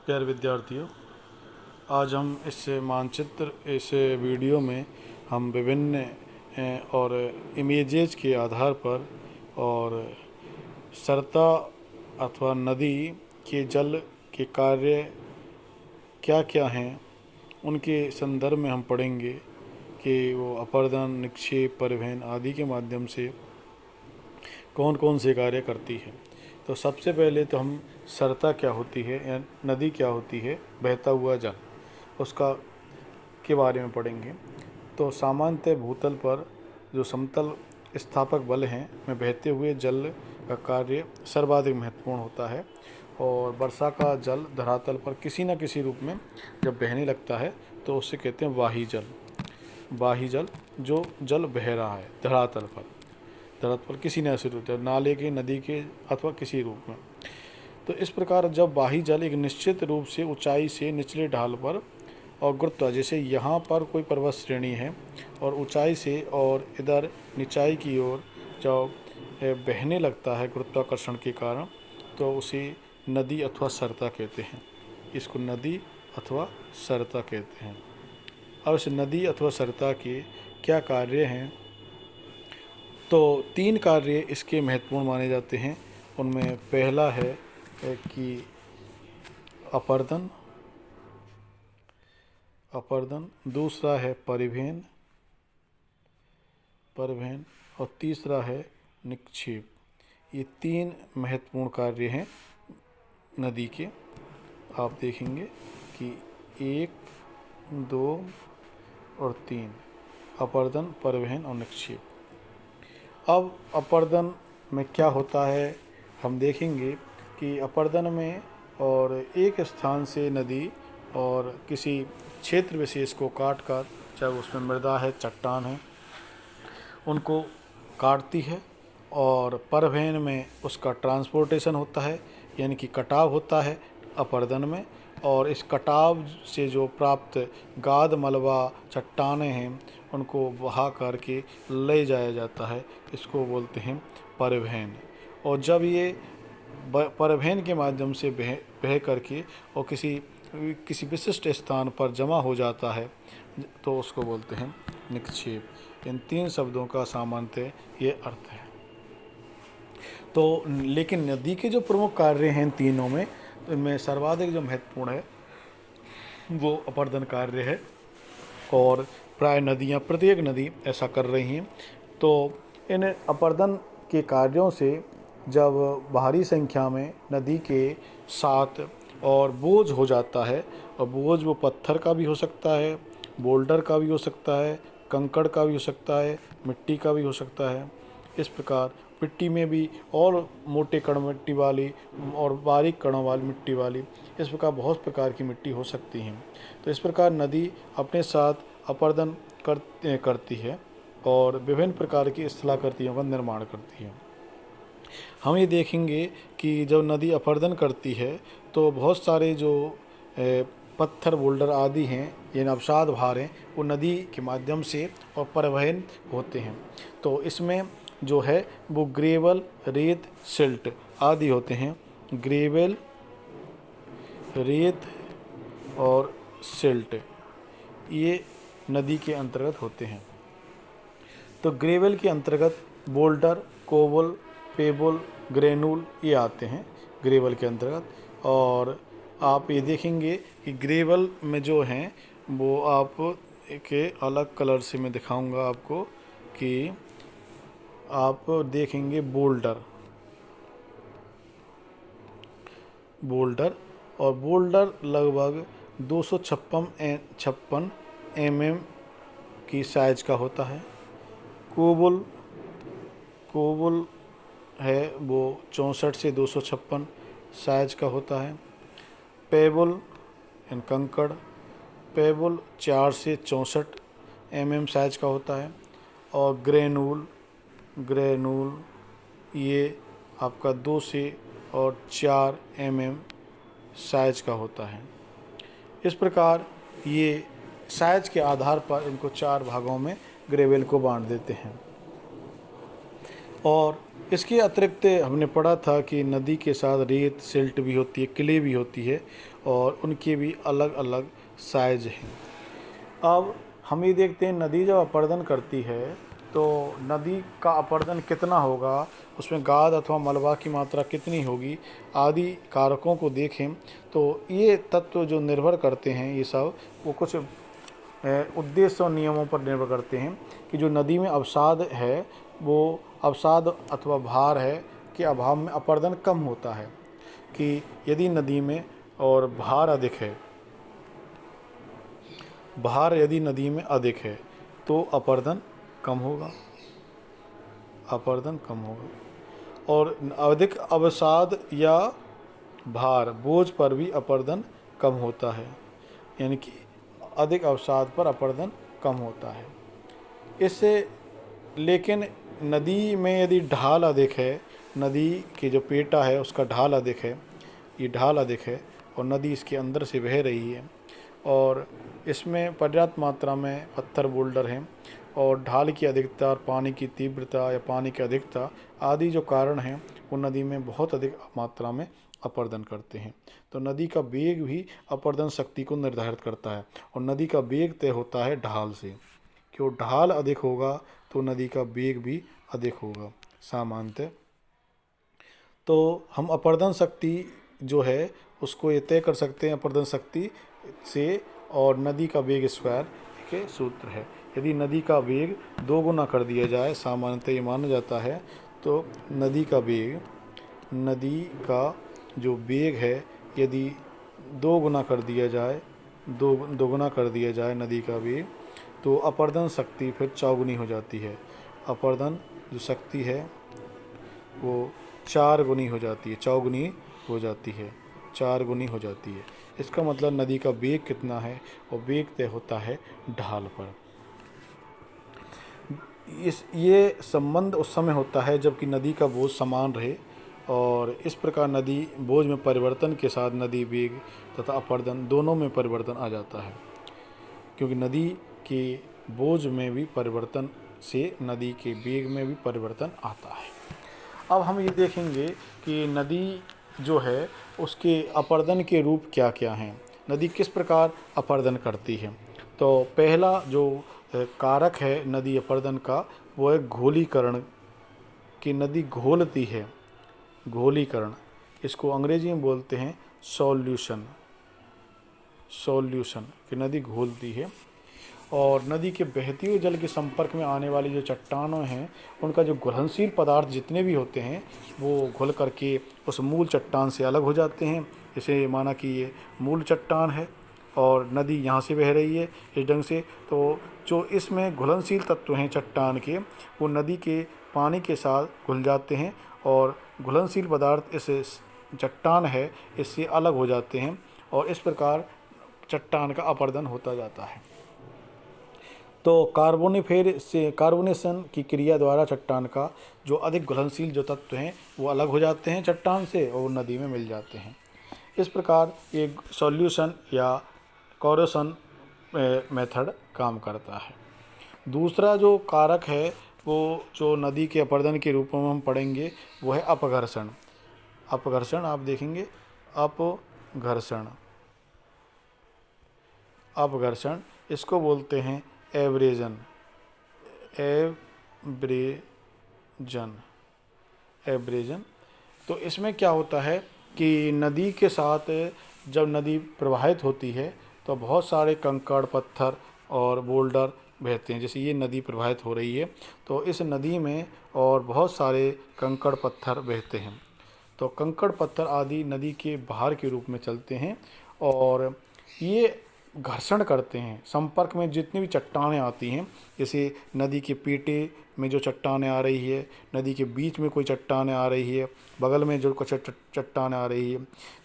प्यारे विद्यार्थियों, आज हम इस वीडियो में हम विभिन्न और इमेजेस के आधार पर और सरता अथवा नदी के जल के कार्य क्या क्या हैं उनके संदर्भ में हम पढ़ेंगे कि वो अपर्दन, निक्षेप, परिवहन आदि के माध्यम से कौन कौन से कार्य करती है। तो सबसे पहले तो हम सरता क्या होती है या नदी क्या होती है, बहता हुआ जल, उसका के बारे में पढ़ेंगे। तो सामान्यतः भूतल पर जो समतल स्थापक बल हैं में बहते हुए जल का कार्य सर्वाधिक महत्वपूर्ण होता है और वर्षा का जल धरातल पर किसी न किसी रूप में जब बहने लगता है तो उसे कहते हैं वाही जल। वाही जल जो जल बह रहा है धरातल पर किसी न ऐसे रूप में, नाले के, नदी के अथवा किसी रूप में। तो इस प्रकार जब वाही जल एक निश्चित रूप से ऊंचाई से निचले ढाल पर और गुरुत्व, जैसे यहाँ पर कोई पर्वत श्रेणी है और ऊंचाई से और इधर निचाई की ओर जब बहने लगता है गुरुत्वाकर्षण के कारण, तो उसे नदी अथवा सरता कहते हैं। इसको नदी अथवा सरता कहते हैं। अब इस नदी अथवा सरता के क्या कार्य हैं, तो 3 कार्य इसके महत्वपूर्ण माने जाते हैं। उनमें पहला है कि अपर्दन, दूसरा है परिवहन और तीसरा है निक्षेप। ये 3 महत्वपूर्ण कार्य हैं नदी के। आप देखेंगे कि 1, 2 और 3, अपर्दन, परिवहन और निक्षेप। अब अपर्दन में क्या होता है, हम देखेंगे कि अपर्दन में और एक स्थान से नदी और किसी क्षेत्र विशेष को काट कर, चाहे उसमें मृदा है, चट्टान है, उनको काटती है। और परिवहन में उसका ट्रांसपोर्टेशन होता है, यानी कि कटाव होता है अपर्दन में। और इस कटाव से जो प्राप्त गाद, मलबा, चट्टानें हैं, उनको बहा करके ले जाया जाता है। इसको बोलते हैं परिवहन। और जब ये परिवहन के माध्यम से बह करके और किसी विशिष्ट स्थान पर जमा हो जाता है तो उसको बोलते हैं निक्षेप। इन 3 शब्दों का सामान्यतः ये अर्थ है। तो लेकिन नदी के जो प्रमुख कार्य हैं इन तीनों में, तो इनमें सर्वाधिक जो महत्वपूर्ण है वो अपर्दन कार्य है और प्राय नदियाँ, प्रत्येक नदी ऐसा कर रही हैं। तो इन अपर्दन के कार्यों से जब भारी संख्या में नदी के साथ और बोझ हो जाता है, और बोझ वो पत्थर का भी हो सकता है, बोल्डर का भी हो सकता है, कंकड़ का भी हो सकता है, मिट्टी का भी हो सकता है। इस प्रकार मिट्टी में भी और मोटे कण मिट्टी वाली और बारीक कणों वाली मिट्टी वाली, इस प्रकार बहुत प्रकार की मिट्टी हो सकती हैं। तो इस प्रकार नदी अपने साथ अपर्दन करती है और विभिन्न प्रकार की स्थलाकृतियों का निर्माण करती है। हम ये देखेंगे कि जब नदी अपर्दन करती है तो बहुत सारे जो पत्थर, बोल्डर आदि हैं, ये अवसाद भार हैं, वो नदी के माध्यम से और परिवहन होते हैं। तो इसमें जो है वो ग्रेवल, रेत, सिल्ट आदि होते हैं। ग्रेवल, रेत और सिल्ट ये नदी के अंतर्गत होते हैं। तो ग्रेवल के अंतर्गत बोल्डर, कोबल, पेबल, ग्रेनुल ये आते हैं ग्रेवल के अंतर्गत। और आप ये देखेंगे कि ग्रेवल में जो हैं वो आप के अलग कलर से मैं दिखाऊंगा आपको कि आप देखेंगे बोल्डर और बोल्डर लगभग 256 mm की साइज का होता है। कोबल है वो 64 से 256 साइज का होता है। पेबल एंड कंकड़, पेबल 4 से 64 mm साइज का होता है। और ग्रेनुल ये आपका 2 से और 4 mm साइज का होता है। इस प्रकार ये साइज के आधार पर इनको 4 भागों में ग्रेवल को बांट देते हैं। और इसके अतिरिक्त हमने पढ़ा था कि नदी के साथ रेत सिल्ट भी होती है, क्ले भी होती है और उनके भी अलग अलग साइज हैं। अब हम ये देखते हैं नदी जब अपरदन करती है तो नदी का अपरदन कितना होगा, उसमें गाद अथवा मलबा की मात्रा कितनी होगी आदि कारकों को देखें तो ये तत्व जो निर्भर करते हैं ये सब वो कुछ उद्देश्य और नियमों पर निर्भर करते हैं कि जो नदी में अवसाद है वो अवसाद अथवा भार है के अभाव में अपरदन कम होता है। कि यदि नदी में और भार अधिक है, भार यदि नदी में अधिक है तो अपरदन कम होगा, अपरदन कम होगा। और अधिक अवसाद या भार बोझ पर भी अपरदन कम होता है, यानी कि अधिक अवसाद पर अपरदन कम होता है। इससे लेकिन नदी में यदि ढाल अधिक है, नदी की जो पेटा है उसका ढाल अधिक है, ये ढाल अधिक है और नदी इसके अंदर से बह रही है और इसमें पर्याप्त मात्रा में पत्थर बोल्डर हैं और ढाल की अधिकता और पानी की तीव्रता या पानी की अधिकता आदि जो कारण हैं वो नदी में बहुत अधिक मात्रा में अपरदन करते हैं। तो नदी का वेग भी अपरदन शक्ति को निर्धारित करता है और नदी का वेग तय होता है ढाल से। क्यों ढाल अधिक होगा तो नदी का वेग भी अधिक होगा सामान्यतः। तो हम अपरदन शक्ति जो है उसको ये तय कर सकते हैं अपरदन शक्ति से, और नदी का वेग स्क्वायर के सूत्र है। यदि नदी का वेग 2 गुना कर दिया जाए, सामान्यतः ये माना जाता है, तो नदी का जो वेग है यदि 2 गुना कर दिया जाए, दो गुना कर दिया जाए नदी का वेग, तो अपरदन शक्ति फिर चौगुनी हो जाती है। अपरदन जो शक्ति है वो 4 गुनी हो जाती है, चौगुनी हो जाती है, 4 गुनी हो जाती है। इसका मतलब नदी का वेग कितना है और वेग तय होता है ढाल पर। ये संबंध उस समय होता है जबकि नदी का बोझ समान रहे और इस प्रकार नदी बोझ में परिवर्तन के साथ नदी वेग तथा अपरदन दोनों में परिवर्तन आ जाता है, क्योंकि नदी के बोझ में भी परिवर्तन से नदी के वेग में भी परिवर्तन आता है। अब हम ये देखेंगे कि नदी जो है उसके अपरदन के रूप क्या क्या हैं, नदी किस प्रकार अपरदन करती है। तो पहला जो कारक है नदी अपरदन का वो है घोलीकरण, कि नदी घोलती है। घोलीकरण इसको अंग्रेजी में बोलते हैं सॉल्यूशन, सॉल्यूशन कि नदी घोलती है। और नदी के बहते हुए जल के संपर्क में आने वाली जो चट्टानें हैं उनका जो घुलनशील पदार्थ जितने भी होते हैं वो घुल करके उस मूल चट्टान से अलग हो जाते हैं। इसे माना कि ये मूल चट्टान है और नदी यहाँ से बह रही है इस ढंग से, तो जो इसमें घुलनशील तत्व हैं चट्टान के वो नदी के पानी के साथ घुल जाते हैं और घुलनशील पदार्थ इस चट्टान है इससे अलग हो जाते हैं और इस प्रकार चट्टान का अपरदन होता जाता है। तो कार्बोनेशन की क्रिया द्वारा चट्टान का जो अधिक घुलनशील जो तत्व हैं वो अलग हो जाते हैं चट्टान से और नदी में मिल जाते हैं। इस प्रकार ये सॉल्यूशन या कोरोशन मेथड काम करता है। दूसरा जो कारक है वो जो नदी के अपरदन के रूप में हम पढ़ेंगे वो है अपघर्षण। अपघर्षण आप देखेंगे, अपघर्षण, अपघर्षण इसको बोलते हैं एब्रेजन, एब्रेजन, एब्रेजन। तो इसमें क्या होता है कि नदी के साथ जब नदी प्रवाहित होती है तो बहुत सारे कंकड़ पत्थर और बोल्डर बहते हैं। जैसे ये नदी प्रवाहित हो रही है तो इस नदी में और बहुत सारे कंकड़ पत्थर बहते हैं। तो कंकड़ पत्थर आदि नदी के बाहर के रूप में चलते हैं और ये घर्षण करते हैं। संपर्क में जितनी भी चट्टानें आती हैं, जैसे नदी के पेटे में जो चट्टानें आ रही है, नदी के बीच में कोई चट्टानें आ रही है, बगल में जो कुछ चट्टानें आ रही है,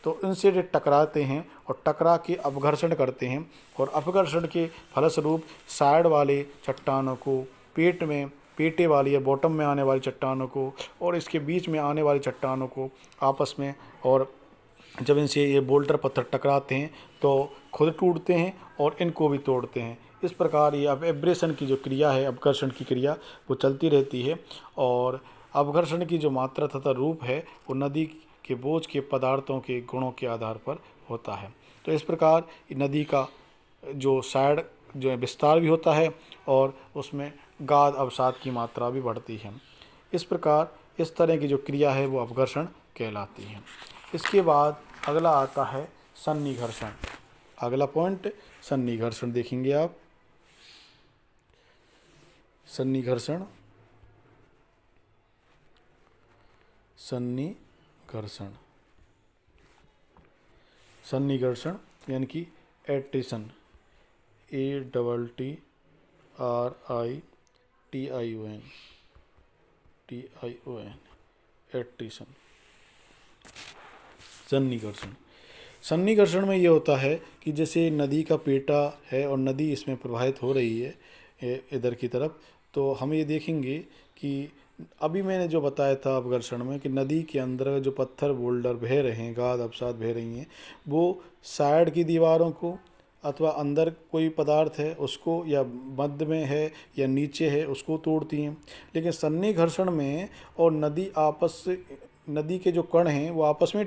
तो इनसे टकराते हैं और टकरा के अपघर्षण करते हैं और अपघर्षण के फलस्वरूप साइड वाले चट्टानों को पेटे वाली या बॉटम में आने वाली चट्टानों को और इसके बीच में आने वाली चट्टानों को आपस में, और जब इनसे ये बोल्डर पत्थर टकराते हैं तो खुद टूटते हैं और इनको भी तोड़ते हैं। इस प्रकार ये अब एब्रेशन की जो क्रिया है, अपघर्षण की क्रिया वो चलती रहती है और अपघर्षण की जो मात्रा तथा रूप है वो नदी के बोझ के पदार्थों के गुणों के आधार पर होता है। तो इस प्रकार नदी का जो साइड जो है विस्तार भी होता है और उसमें गाद अवसाद की मात्रा भी बढ़ती है। इस प्रकार इस तरह की जो क्रिया है वो अपघर्षण कहलाती है। इसके बाद अगला आता है सन्निघर्षण। अगला पॉइंट सन्निघर्षण देखेंगे आप। सन्निघर्षण सन्निघर्षण सन्निघर्षण यानी कि एट्रिशन, ARRITION एट्रिशन। सन्निघर्षण सन्निघर्षण में ये होता है कि जैसे नदी का पेटा है और नदी इसमें प्रवाहित हो रही है इधर की तरफ, तो हम ये देखेंगे कि अभी मैंने जो बताया था अपघर्षण में कि नदी के अंदर जो पत्थर बोल्डर बह रहे हैं, गाद अवसाद बह रही हैं, वो साइड की दीवारों को अथवा अंदर कोई पदार्थ है उसको, या मध्य में है या नीचे है उसको तोड़ती हैं। लेकिन सन्निघर्षण में और नदी के जो कण हैं वो आपस में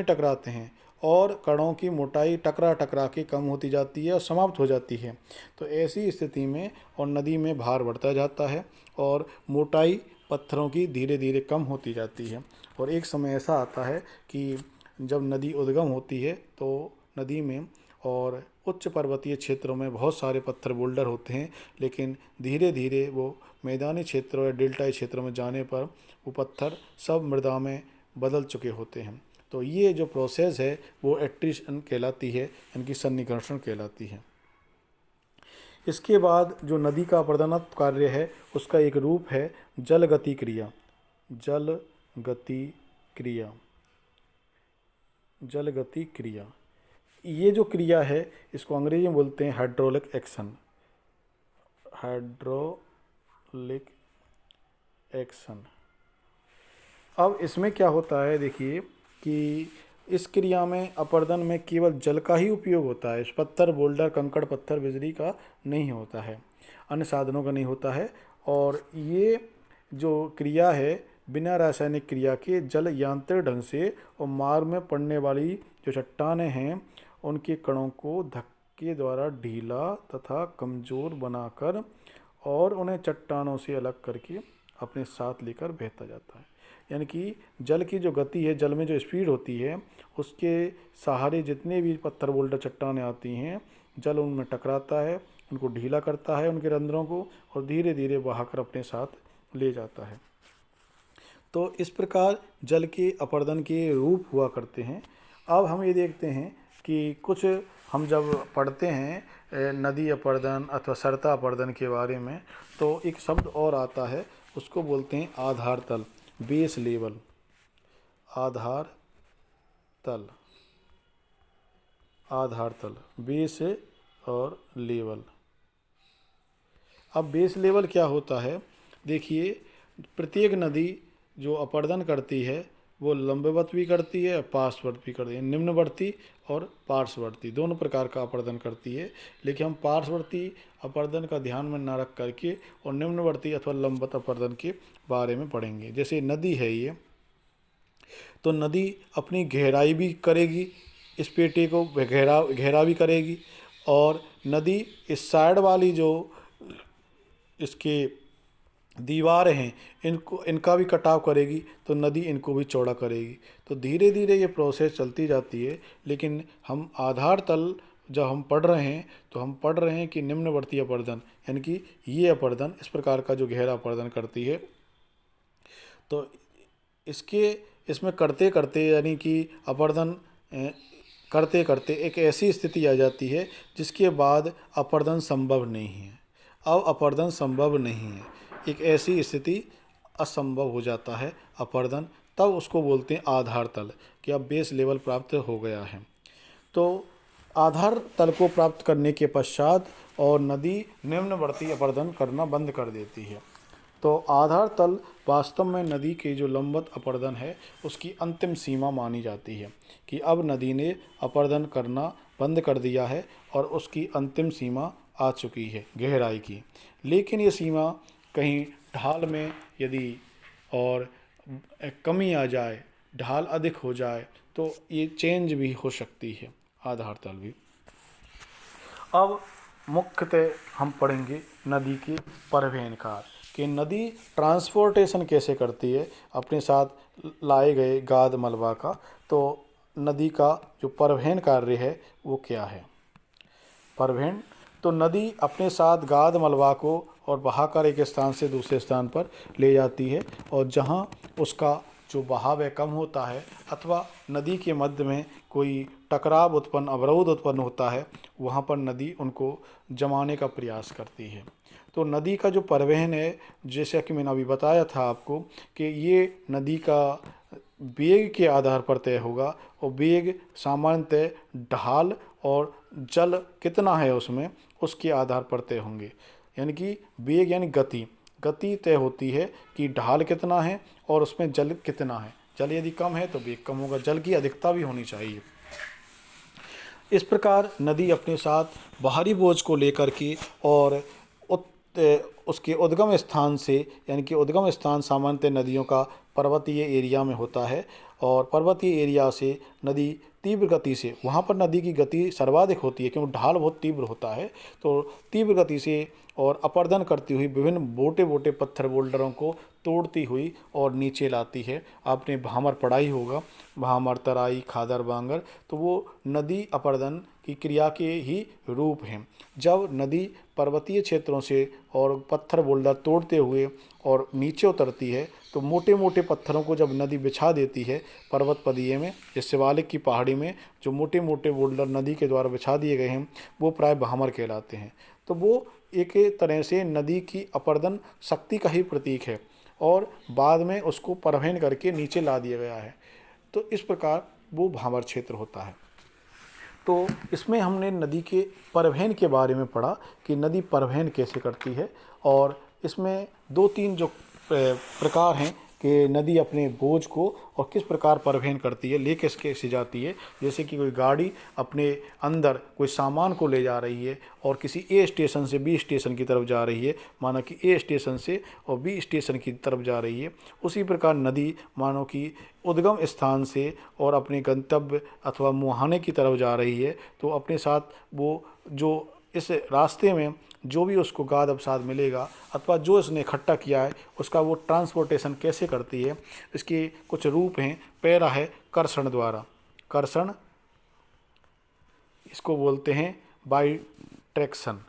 टकराते हैं और कणों की मोटाई टकरा के कम होती जाती है और समाप्त हो जाती है। तो ऐसी स्थिति में और नदी में भार बढ़ता जाता है और मोटाई पत्थरों की धीरे धीरे कम होती जाती है। और एक समय ऐसा आता है कि जब नदी उद्गम होती है तो नदी में और उच्च पर्वतीय क्षेत्रों में बहुत सारे पत्थर बोल्डर होते हैं, लेकिन धीरे धीरे वो मैदानी क्षेत्रों या डेल्टाई क्षेत्रों में जाने पर वो पत्थर सब मृदा में बदल चुके होते हैं। तो ये जो प्रोसेस है वो एट्रिशन कहलाती है, यानी कि सन्निकर्षण कहलाती है। इसके बाद जो नदी का अपरदनत्व कार्य है उसका एक रूप है जल गति क्रिया। जल गति क्रिया ये जो क्रिया है इसको अंग्रेजी में बोलते हैं हाइड्रोलिक एक्शन। अब इसमें क्या होता है, देखिए कि इस क्रिया में अपरदन में केवल जल का ही उपयोग होता है। इस पत्थर बोल्डर कंकड़ पत्थर बिजली का नहीं होता है, अन्य साधनों का नहीं होता है। और ये जो क्रिया है बिना रासायनिक क्रिया के जल यांत्रिक ढंग से और मार्ग में पड़ने वाली जो चट्टानें हैं उनके कणों को धक्के द्वारा ढीला तथा कमज़ोर बनाकर और उन्हें चट्टानों से अलग करके अपने साथ लेकर बहता जाता है। यानी कि जल की जो गति है, जल में जो स्पीड होती है, उसके सहारे जितने भी पत्थर बोल्डर चट्टानें आती हैं, जल उनमें टकराता है, उनको ढीला करता है उनके रंध्रों को और धीरे धीरे बहाकर अपने साथ ले जाता है। तो इस प्रकार जल के अपरदन के रूप हुआ करते हैं। अब हम ये देखते हैं कि कुछ हम जब पढ़ते हैं नदी अपरदन अथवा सरता अपरदन के बारे में, तो एक शब्द और आता है, उसको बोलते हैं आधार तल, बेस लेवल। आधार तल बेस और लेवल। अब बेस लेवल क्या होता है, देखिए प्रत्येक नदी जो अपरदन करती है वो लंबवत भी करती है और पार्श्ववर्ती भी करती है। निम्नवर्ती और पार्श्ववर्ती दोनों प्रकार का अपरदन करती है, लेकिन हम पार्श्ववर्ती अपरदन का ध्यान में न रख करके और निम्नवर्ती अथवा लंबवत अपरदन के बारे में पढ़ेंगे। जैसे नदी है ये, तो नदी अपनी गहराई भी करेगी, इस पेटे को गहरा भी करेगी, और नदी इस साइड वाली जो इसके दीवारें हैं इनका भी कटाव करेगी, तो नदी इनको भी चौड़ा करेगी। तो धीरे धीरे ये प्रोसेस चलती जाती है। लेकिन हम आधार तल जब हम पढ़ रहे हैं तो हम पढ़ रहे हैं कि निम्नवर्ती अपरदन, यानी कि ये अपरदन इस प्रकार का जो गहरा अपरदन करती है। तो इसमें करते करते यानी कि अपरदन करते करते एक ऐसी स्थिति आ जाती है जिसके बाद अपरदन संभव नहीं है। अब अपरदन संभव नहीं है, एक ऐसी स्थिति असंभव हो जाता है अपरदन, तब उसको बोलते हैं आधार तल, कि अब बेस लेवल प्राप्त हो गया है। तो आधार तल को प्राप्त करने के पश्चात और नदी निम्नवर्ती अपरदन करना बंद कर देती है। तो आधार तल वास्तव में नदी के जो लंबवत अपरदन है उसकी अंतिम सीमा मानी जाती है, कि अब नदी ने अपरदन करना बंद कर दिया है और उसकी अंतिम सीमा आ चुकी है गहराई की। लेकिन ये सीमा कहीं ढाल में यदि और कमी आ जाए, ढाल अधिक हो जाए, तो ये चेंज भी हो सकती है आधार तल भी। अब मुख्यतः हम पढ़ेंगे नदी के परिवहन कार्य कि नदी ट्रांसपोर्टेशन कैसे करती है अपने साथ लाए गए गाद मलबा का। तो नदी का जो परिवहन कार्य है वो क्या है। परिवहन तो नदी अपने साथ गाद मलबा को और बहाकर एक स्थान से दूसरे स्थान पर ले जाती है, और जहाँ उसका जो बहाव है कम होता है अथवा नदी के मध्य में कोई टकराव उत्पन्न, अवरोध उत्पन्न होता है, वहाँ पर नदी उनको जमाने का प्रयास करती है। तो नदी का जो परिवहन है, जैसा कि मैंने अभी बताया था आपको कि ये नदी का वेग के आधार पर तय होगा, और वेग सामान्यतः ढाल और जल कितना है उसमें, उसके आधार पर तय होंगे। यानी कि वेग यानी गति तय होती है कि ढाल कितना है और उसमें जल कितना है। जल यदि कम है तो वेग कम होगा, जल की अधिकता भी होनी चाहिए। इस प्रकार नदी अपने साथ बाहरी बोझ को लेकर के और उसके उद्गम स्थान से, यानी कि उद्गम स्थान सामान्यतः नदियों का पर्वतीय एरिया में होता है, और पर्वतीय एरिया से नदी तीव्र गति से, वहाँ पर नदी की गति सर्वाधिक होती है क्योंकि ढाल बहुत तीव्र होता है, तो तीव्र गति से और अपर्दन करती हुई विभिन्न मोटे मोटे पत्थर बोल्डरों को तोड़ती हुई और नीचे लाती है। आपने भामर पढ़ा ही होगा, भामर, तराई, खादर, बांगर, तो वो नदी अपर्दन की क्रिया के ही रूप हैं। जब नदी पर्वतीय क्षेत्रों से और पत्थर बोल्डर तोड़ते हुए और नीचे उतरती है, तो मोटे मोटे पत्थरों को जब नदी बिछा देती है पर्वत पदिये में, या शिवालिक की पहाड़ी में जो मोटे मोटे बोल्डर नदी के द्वारा बिछा दिए गए हैं, वो प्राय भामर कहलाते हैं। तो वो एक तरह से नदी की अपर्दन शक्ति का ही प्रतीक है, और बाद में उसको परिवहन करके नीचे ला दिया गया है। तो इस प्रकार वो भामर क्षेत्र होता है। तो इसमें हमने नदी के परिवहन के बारे में पढ़ा कि नदी परिवहन कैसे करती है, और इसमें 2-3 जो प्रकार हैं कि नदी अपने बोझ को और किस प्रकार परिवहन करती है, ले कैसे जाती है। जैसे कि कोई गाड़ी अपने अंदर कोई सामान को ले जा रही है और किसी ए स्टेशन से बी स्टेशन की तरफ जा रही है, मानो कि ए स्टेशन से और बी स्टेशन की तरफ जा रही है, उसी प्रकार नदी मानो कि उद्गम स्थान से और अपने गंतव्य अथवा मुहाने की तरफ जा रही है, तो अपने साथ वो जो इस रास्ते में जो भी उसको गाद अवसाद मिलेगा अथवा जो इसने इकट्ठा किया है उसका वो ट्रांसपोर्टेशन कैसे करती है। इसके कुछ रूप हैं। पहला है कर्षण द्वारा। कर्षण इसको बोलते हैं बाई ट्रैक्शन।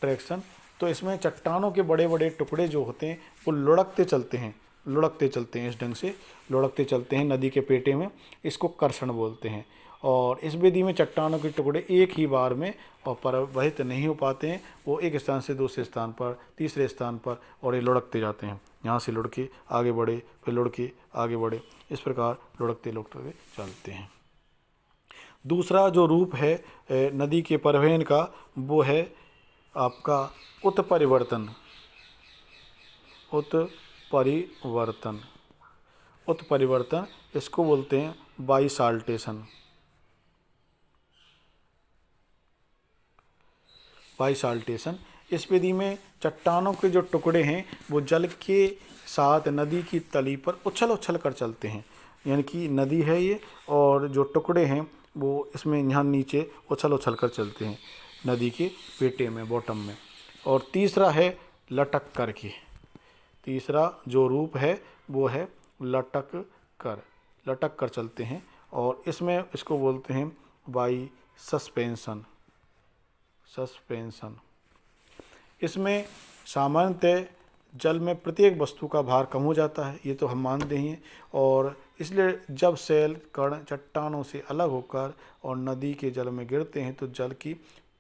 ट्रैक्शन तो इसमें चट्टानों के बड़े बड़े टुकड़े जो होते हैं वो लुढ़कते चलते हैं, इस ढंग से लुढ़कते चलते हैं नदी के पेटे में, इसको कर्षण बोलते हैं। और इस विधि में चट्टानों के टुकड़े एक ही बार में और परिवहित नहीं हो पाते हैं, वो एक स्थान से दूसरे स्थान पर, तीसरे स्थान पर, और ये लुढ़कते जाते हैं। यहाँ से लुढ़ के आगे बढ़े, फिर लुढ़ के आगे बढ़े, इस प्रकार लुढ़कते लुढ़कते चलते हैं। दूसरा जो रूप है नदी के परिवहन का, वो है आपका उत्परिवर्तन। उत्परिवर्तन इसको बोलते हैं बाइसाल्टेशन। इस विधि में चट्टानों के जो टुकड़े हैं वो जल के साथ नदी की तली पर उछल उछल कर चलते हैं। यानी कि नदी है ये, और जो टुकड़े हैं वो इसमें यहाँ नीचे उछल उछल कर चलते हैं नदी के पेटे में, बॉटम में। और तीसरा है लटक कर के। तीसरा जो रूप है वो है लटक कर चलते हैं, और इसमें इसको बोलते हैं बाई सस्पेंशन। इसमें सामान्यतः जल में प्रत्येक वस्तु का भार कम हो जाता है, ये तो हम मानते ही हैं, और इसलिए जब शैल कण चट्टानों से अलग होकर और नदी के जल में गिरते हैं तो जल की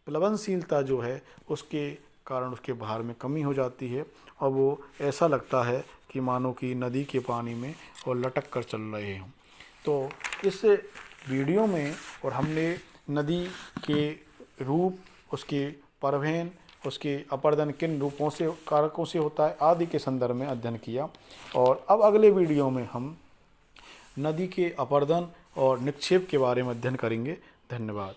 प्लवनशीलता जो है उसके कारण उसके भार में कमी हो जाती है, और वो ऐसा लगता है कि मानो कि नदी के पानी में और लटक कर चल रहे हों। तो इस वीडियो में और हमने नदी के रूप, उसके परिवहन, उसके अपर्दन किन रूपों से, कारकों से होता है आदि के संदर्भ में अध्ययन किया। और अब अगले वीडियो में हम नदी के अपर्दन और निक्षेप के बारे में अध्ययन करेंगे। धन्यवाद।